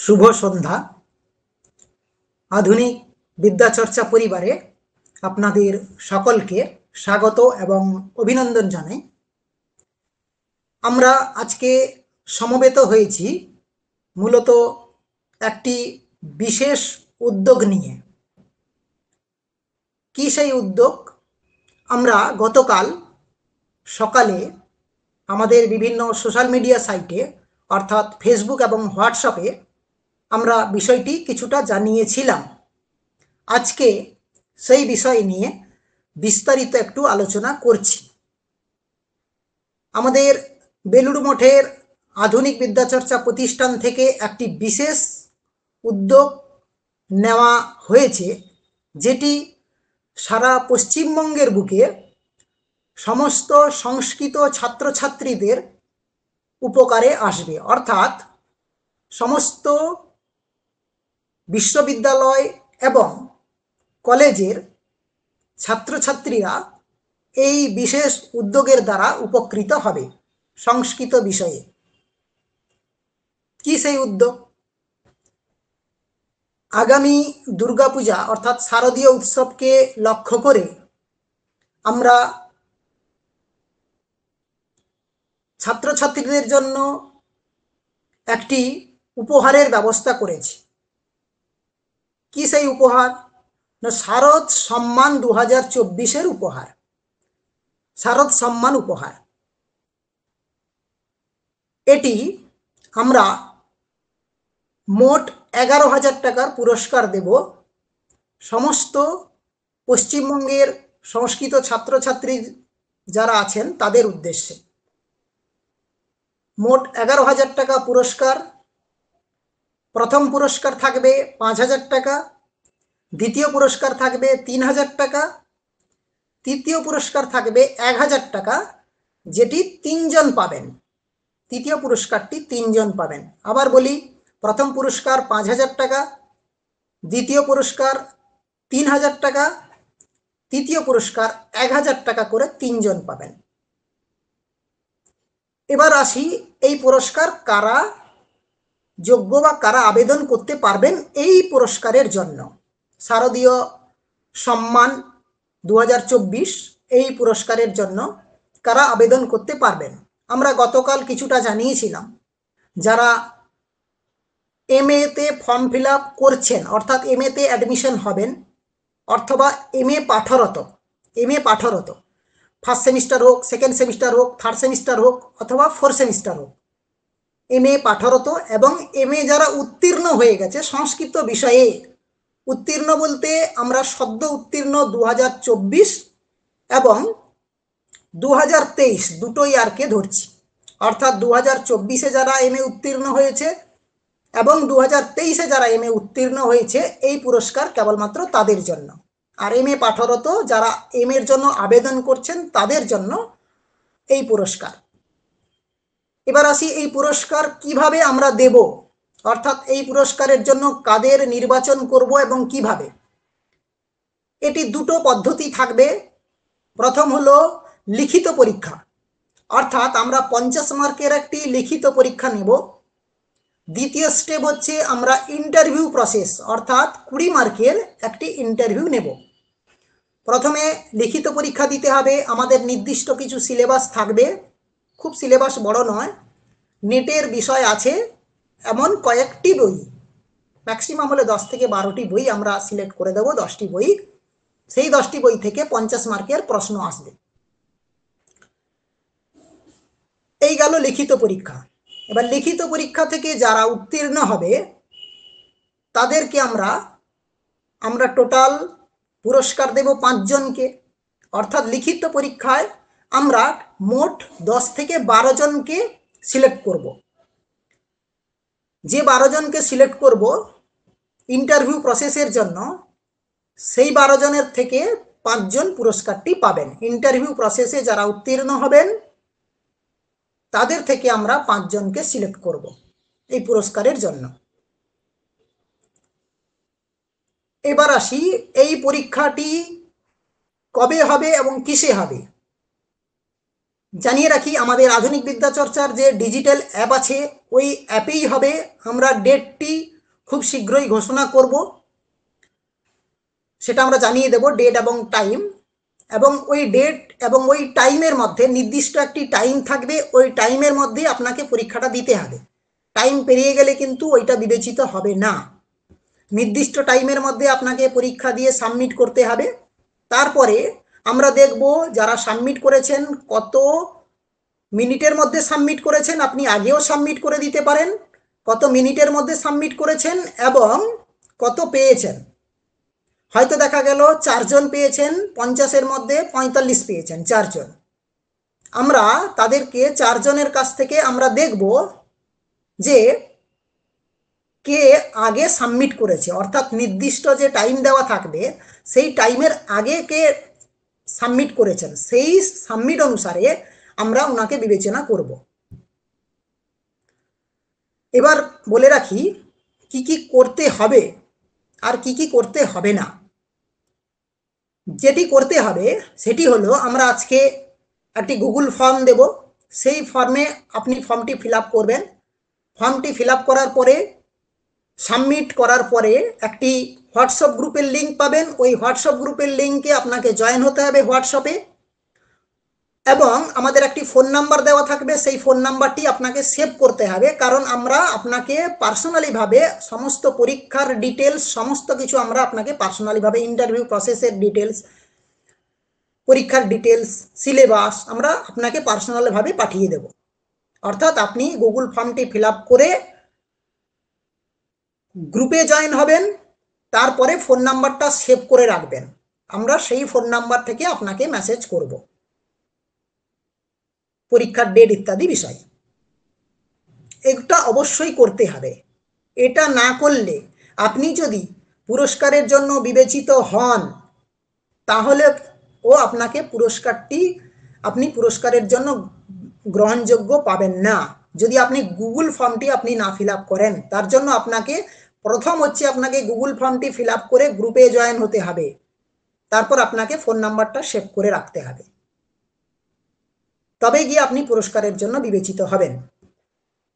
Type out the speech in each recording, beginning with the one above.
শুভ সন্ধ্যা। আধুনিক বিদ্যাচর্চা পরিবারে আপনাদের সকলকে স্বাগত এবং অভিনন্দন জানাই। আমরা আজকে সমবেত হয়েছি মূলত একটি বিশেষ উদ্যোগ নিয়ে। কি সেই উদ্যোগ? আমরা গতকাল সকালে আমাদের বিভিন্ন সোশ্যাল মিডিয়া সাইটে অর্থাৎ ফেসবুক এবং হোয়াটসঅ্যাপে আমরা বিষয়টি কিছুটা জানিয়েছিলাম। আজকে সেই বিষয় নিয়ে বিস্তারিত একটু আলোচনা করছি। আমাদের বেলুড় মঠের আধুনিক বিদ্যাচর্চা প্রতিষ্ঠান থেকে একটি বিশেষ উদ্যোগ নেওয়া হয়েছে, যেটি সারা পশ্চিমবঙ্গের বুকে সমস্ত সংস্কৃত ছাত্রছাত্রীদের উপকারে আসবে। অর্থাৎ সমস্ত বিশ্ববিদ্যালয় এবং কলেজের ছাত্রছাত্রীরা এই বিশেষ উদ্যোগের দ্বারা উপকৃত হবে সংস্কৃত বিষয়ে। কি সেই উদ্যোগ? আগামী দুর্গাপূজা অর্থাৎ শারদীয় উৎসবকে লক্ষ্য করে আমরা ছাত্রছাত্রীদের জন্য একটি উপহারের ব্যবস্থা করেছি। কি সেই উপহার? না, শারদ সম্মান 2024-এর উপহার। শারদ সম্মান উপহার এটি আমরা মোট 11,000 টাকার পুরস্কার দেব সমস্ত পশ্চিমবঙ্গের সংস্কৃত ছাত্রছাত্রী যারা আছেন তাদের উদ্দেশ্যে। মোট 11,000 টাকা পুরস্কার। প্রথম পুরস্কার থাকবে 5,000 টাকা, দ্বিতীয় পুরস্কার থাকবে 3,000 টাকা, তৃতীয় পুরস্কার থাকবে 1,000 টাকা, যেটি 3 জন পাবেন। তৃতীয় পুরস্কারটি 3 জন পাবেন। আবার বলি, প্রথম পুরস্কার 5,000 টাকা, দ্বিতীয় পুরস্কার 3,000 টাকা, তৃতীয় পুরস্কার 1,000 টাকা করে 3 জন পাবেন। এবার আসি, এই পুরস্কার কারা যোগ্য বা কারা আবেদন করতে পারবেন এই পুরস্কারের জন্য। শারদীয় সম্মান 2024 এই পুরস্কারের জন্য কারা আবেদন করতে পারবেন আমরা গতকাল কিছুটা জানিয়েছিলাম। যারা MA-তে ফর্ম ফিল আপ করছেন, অর্থাৎ MA-তে অ্যাডমিশন হবেন, অথবা MA পাঠরত, ফার্স্ট সেমিস্টার হোক, সেকেন্ড সেমিস্টার হোক, থার্ড সেমিস্টার হোক, অথবা ফোর্থ সেমিস্টার হোক, MA পাঠরত এবং MA যারা উত্তীর্ণ হয়ে গেছে সংস্কৃত বিষয়ে। উত্তীর্ণ বলতে আমরা সদ্য উত্তীর্ণ 2024 এবং 2023 দুটো ইয়ারকে ধরছি। অর্থাৎ 2024-এ যারা MA উত্তীর্ণ হয়েছে এবং 2023-এ যারা MA উত্তীর্ণ হয়েছে, এই পুরস্কার কেবলমাত্র তাদের জন্য। আর MA পাঠরত যারা MA-এর জন্য আবেদন করছেন তাদের জন্য এই পুরস্কার। এবার আসি, এই পুরস্কার কিভাবে আমরা দেব, অর্থাৎ এই পুরস্কারের জন্য কাদের নির্বাচন করব এবং কিভাবে। এটি দুটো পদ্ধতি থাকবে। প্রথম হলো লিখিত পরীক্ষা, অর্থাৎ আমরা 50 মার্কের একটি লিখিত পরীক্ষা নেব। দ্বিতীয় স্টেপ হচ্ছে আমরা ইন্টারভিউ প্রসেস, অর্থাৎ 20 মার্কের একটি ইন্টারভিউ নেব। প্রথমে লিখিত পরীক্ষা দিতে হবে। আমাদের নির্দিষ্ট কিছু সিলেবাস থাকবে, খুব সিলেবাস বড় নয়। নেটের বিষয় আছে এমন কয়েকটি বই, ম্যাক্সিমাম হলে 10 থেকে 12টি বই আমরা সিলেক্ট করে দেব, 10টি বই। সেই 10টি বই থেকে 50 মার্কের প্রশ্ন আসবে। এই গেল লিখিত পরীক্ষা। এবার লিখিত পরীক্ষা থেকে যারা উত্তীর্ণ হবে তাদেরকে আমরা টোটাল পুরস্কার দেব 5 জনকে। অর্থাৎ লিখিত পরীক্ষায় আমরা মোট 10 থেকে 12 জনকে সিলেক্ট করব। যে 12 জনকে সিলেক্ট করব ইন্টারভিউ প্রসেসের জন্য, সেই 12 জনের থেকে 5 জন পুরস্কারটি পাবেন। ইন্টারভিউ প্রসেসে যারা উত্তীর্ণ হবেন তাদের থেকে আমরা 5 জনকে সিলেক্ট করব এই পুরস্কারের জন্য। এবার আসি, এই পরীক্ষাটি কবে হবে এবং কিসে হবে জানিয়ে রাখি। আমাদের আধুনিক বিদ্যাচর্চার যে ডিজিটাল অ্যাপ আছে ওই অ্যাপেই হবে। আমরা ডেটটি খুব শীঘ্রই ঘোষণা করব, সেটা আমরা জানিয়ে দেব ডেট এবং টাইম। এবং ওই ডেট এবং ওই টাইমের মধ্যে নির্দিষ্ট একটি টাইম থাকবে, ওই টাইমের মধ্যে আপনাকে পরীক্ষাটা দিতে হবে। টাইম পেরিয়ে গেলে কিন্তু ওইটা বিবেচিত হবে না। নির্দিষ্ট টাইমের মধ্যে আপনাকে পরীক্ষা দিয়ে সাবমিট করতে হবে। তারপরে আমরা দেখব যারা সাবমিট করেছেন কত মিনিটের মধ্যে সাবমিট করেছেন, আপনি আগেও সাবমিট করে দিতে পারেন, কত মিনিটের মধ্যে সাবমিট করেছেন এবং কত পেয়েছেন। হয়তো দেখা গেল 4 জন পেয়েছেন, 50-এর মধ্যে 45 পেয়েছেন 4 জন। আমরা তাদেরকে 4 জনের কাছ থেকে আমরা দেখব যে কে আগে সাবমিট করেছে, অর্থাৎ নির্দিষ্ট যে টাইম দেওয়া থাকবে সেই টাইমের আগে কে সাবমিট করেছেন, সেই সাবমিট অনুসারে আমরা ওনাকে বিবেচনা করব। এবার বলে রাখি কি কি করতে হবে আর কি কি করতে হবে না। যেটি করতে হবে সেটি হলো, আমরা আজকে একটি গুগল ফর্ম দেব, সেই ফর্মে আপনি ফর্মটি ফিল আপ করবেন। ফর্মটি ফিল আপ করার পরে সাবমিট করার পরে একটি হোয়াটসঅ্যাপ গ্রুপের লিঙ্ক পাবেন। ওই হোয়াটসঅ্যাপ গ্রুপের লিঙ্কে আপনাকে জয়েন হতে হবে হোয়াটসঅ্যাপে, এবং আমাদের একটি ফোন নাম্বার দেওয়া থাকবে, সেই ফোন নাম্বারটি আপনাকে সেভ করতে হবে, কারণ আমরা আপনাকে পার্সোনালিভাবে সমস্ত পরীক্ষার ডিটেলস সমস্ত কিছু আমরা আপনাকে পার্সোনালিভাবে ইন্টারভিউ প্রসেসের ডিটেলস, পরীক্ষার ডিটেলস, সিলেবাস আমরা আপনাকে পার্সোনালভাবে পাঠিয়ে দেব। অর্থাৎ আপনি গুগল ফর্মটি ফিল আপ করে গ্রুপে জয়েন হবেন, তারপরে ফোন নাম্বারটা সেভ করে রাখবেন, আমরা সেই ফোন নাম্বার থেকে আপনাকে মেসেজ করব পরীক্ষার ডেট ইত্যাদি বিষয়। এটা অবশ্যই করতে হবে। এটা না করলে আপনি যদি পুরস্কারের জন্য বিবেচিত হন তাহলে আপনাকে আপনি পুরস্কারের জন্য গ্রহণযোগ্য পাবেন না, যদি আপনি গুগল ফর্মটি আপনি না ফিল আপ করেন। তার জন্য আপনাকে প্রথম হচ্ছে আপনাকে গুগল ফর্মটি ফিল আপ করে গ্রুপে জয়েন হতে হবে, তারপর আপনাকে ফোন নাম্বারটা সেভ করে রাখতে হবে, তবে গিয়ে আপনি পুরস্কারের জন্য বিবেচিত হবেন।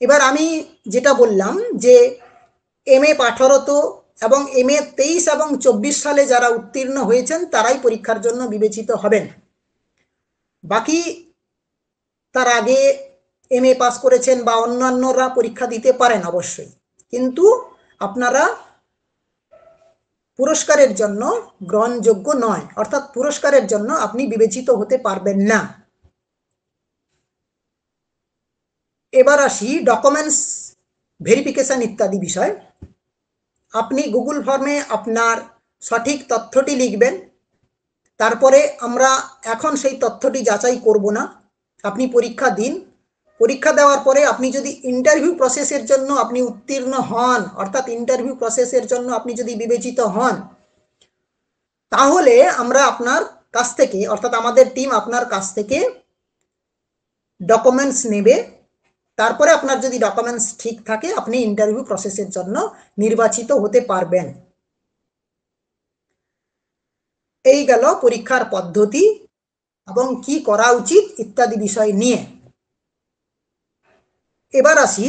এবার আমি যেটা বললাম যে MA পাঠরত এবং MA 23 এবং 24 সালে যারা উত্তীর্ণ হয়েছেন তারাই পরীক্ষার জন্য বিবেচিত হবেন। বাকি তার আগে MA পাস করেছেন বা অন্যান্যরা পরীক্ষা দিতে পারেন অবশ্যই, কিন্তু আপনারা পুরস্কারের জন্য গ্রহণযোগ্য নয়, অর্থাৎ পুরস্কারের জন্য আপনি বিবেচিত হতে পারবেন না। এবার আসি ডকুমেন্টস ভেরিফিকেশন ইত্যাদি বিষয়। আপনি গুগল ফর্মে আপনার সঠিক তথ্যটি লিখবেন, তারপরে আমরা এখন সেই তথ্যটি যাচাই করব না, আপনি পরীক্ষা দিন। পরীক্ষা দেওয়ার পরে আপনি যদি ইন্টারভিউ প্রসেসের জন্য আপনি উত্তীর্ণ হন, অর্থাৎ ইন্টারভিউ প্রসেসের জন্য আপনি যদি বিবেচিত হন, তাহলে আমরা আপনার কাছ থেকে, অর্থাৎ আমাদের টিম আপনার কাছ থেকে ডকুমেন্টস নেবে। তারপরে আপনার যদি ডকুমেন্টস ঠিক থাকে আপনি ইন্টারভিউ প্রসেসের জন্য নির্বাচিত হতে পারবেন। এই গেল পরীক্ষার পদ্ধতি এবং কি করা উচিত ইত্যাদি বিষয় নিয়ে। এবার আসি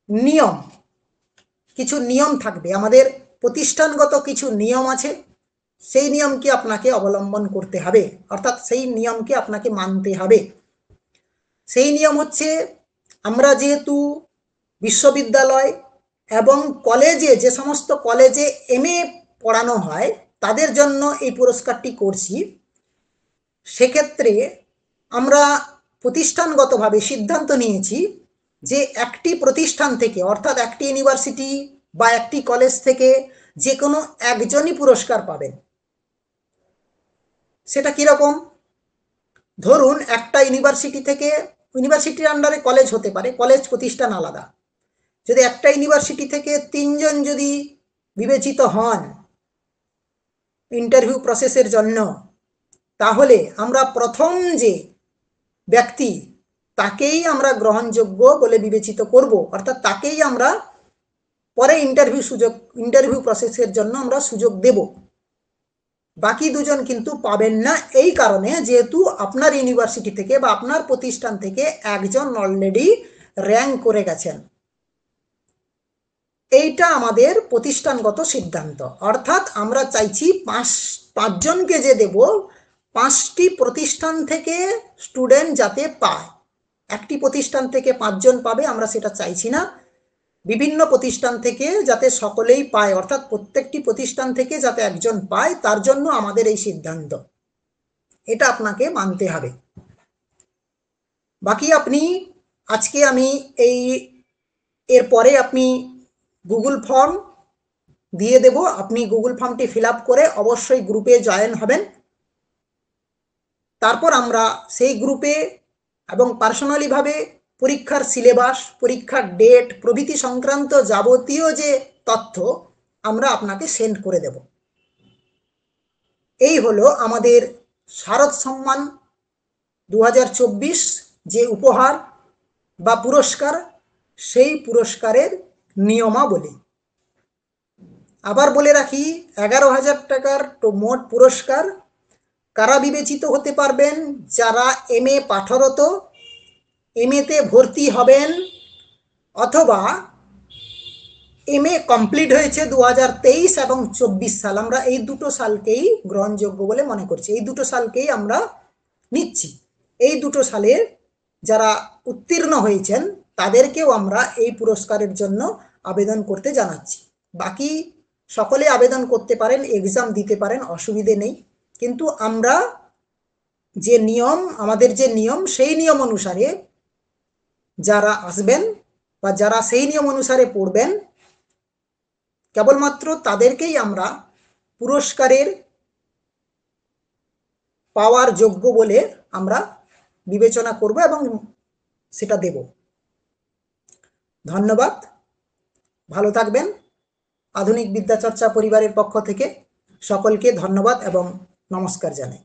নিয়ম। কিছু নিয়ম থাকবে, আমাদের প্রতিষ্ঠানগত কিছু নিয়ম আছে, সেই নিয়মকে আপনাকে অবলম্বন করতে হবে, অর্থাৎ সেই নিয়মকে আপনাকে মানতে হবে। সেই নিয়ম হচ্ছে, আমরা যেহেতু বিশ্ববিদ্যালয় এবং কলেজে, যে সমস্ত কলেজে MA পড়ানো হয় তাদের জন্য এই পুরস্কারটি করছি, সেক্ষেত্রে আমরা প্রতিষ্ঠানগতভাবে সিদ্ধান্ত নিয়েছি যে একটি প্রতিষ্ঠান থেকে, অর্থাৎ একটি ইউনিভার্সিটি বা একটি কলেজ থেকে যে কোনো একজনই পুরস্কার পাবেন। সেটা কীরকম? ধরুন একটা ইউনিভার্সিটি থেকে, ইউনিভার্সিটির আন্ডারে কলেজ হতে পারে, কলেজ প্রতিষ্ঠান আলাদা, যদি একটা ইউনিভার্সিটি থেকে 3 জন যদি বিবেচিত হন ইন্টারভিউ প্রসেসের জন্য, তাহলে আমরা প্রথম যে ব্যক্তি তাকেই আমরা গ্রহণযোগ্য বলে বিবেচিত করব, অর্থাৎ তাকেই আমরা পরে ইন্টারভিউ প্রসেসের জন্য আমরা সুযোগ দেব। বাকি দুজন কিন্তু পাবেন না, এই কারণে যেহেতু আপনার ইউনিভার্সিটি থেকে বা আপনার প্রতিষ্ঠান থেকে একজন অলরেডি র্যাঙ্ক করে গেছেন। এইটা আমাদের প্রতিষ্ঠানগত সিদ্ধান্ত, অর্থাৎ আমরা চাইছি পাঁচজনকে যে দেব, 5টি প্রতিষ্ঠান থেকে স্টুডেন্ট যাতে পায়। একটি প্রতিষ্ঠান থেকে 5জন পাবে আমরা সেটা চাইছি না, বিভিন্ন প্রতিষ্ঠান থেকে যাতে সকলেই পায়, অর্থাৎ প্রত্যেকটি প্রতিষ্ঠান থেকে যাতে একজন পায়, তার জন্য আমাদের এই সিদ্ধান্ত। এটা আপনাকে মানতে হবে। বাকি আপনি আজকে আমি এরপরে আপনি গুগল ফর্ম দিয়ে দেব, আপনি গুগল ফর্মটি ফিল আপ করে অবশ্যই গ্রুপে জয়েন হবেন। তারপর আমরা সেই গ্রুপে এবং পার্সোনালিভাবে পরীক্ষার সিলেবাস, পরীক্ষার ডেট প্রভৃতি সংক্রান্ত যাবতীয় যে তথ্য আমরা আপনাকে সেন্ড করে দেব। এই হলো আমাদের শারদ সম্মান 2024 যে উপহার বা পুরস্কার, সেই পুরস্কারের নিয়মাবলী। আবার বলে রাখি, 11,000 টাকার মোট পুরস্কার। কারা বিবেচিত হতে পারবেন? যারা MA পাঠরত, MA-তে ভর্তি হবেন, অথবা MA কমপ্লিট হয়েছে 2023 এবং 24 সাল, আমরা এই দুটো সালকেই গ্রহণযোগ্য বলে মনে করছি, এই দুটো সালকেই আমরা নিচ্ছি। এই দুটো সালে যারা উত্তীর্ণ হয়েছেন তাদেরকেও আমরা এই পুরস্কারের জন্য আবেদন করতে জানাচ্ছি। বাকি সকলে আবেদন করতে পারেন, এক্সাম দিতে পারেন, অসুবিধে নেই। কিন্তু আমরা যে নিয়ম, আমাদের যে নিয়ম, সেই নিয়ম অনুসারে যারা আসবেন বা যারা সেই নিয়ম অনুসারে পড়বেন, কেবলমাত্র তাদেরকেই আমরা পুরস্কারের পাওয়ার যোগ্য বলে আমরা বিবেচনা করব এবং সেটা দেব। ধন্যবাদ, ভালো থাকবেন। আধুনিক বিদ্যাচর্চা পরিবারের পক্ষ থেকে সকলকে ধন্যবাদ এবং নমস্কার জানাই।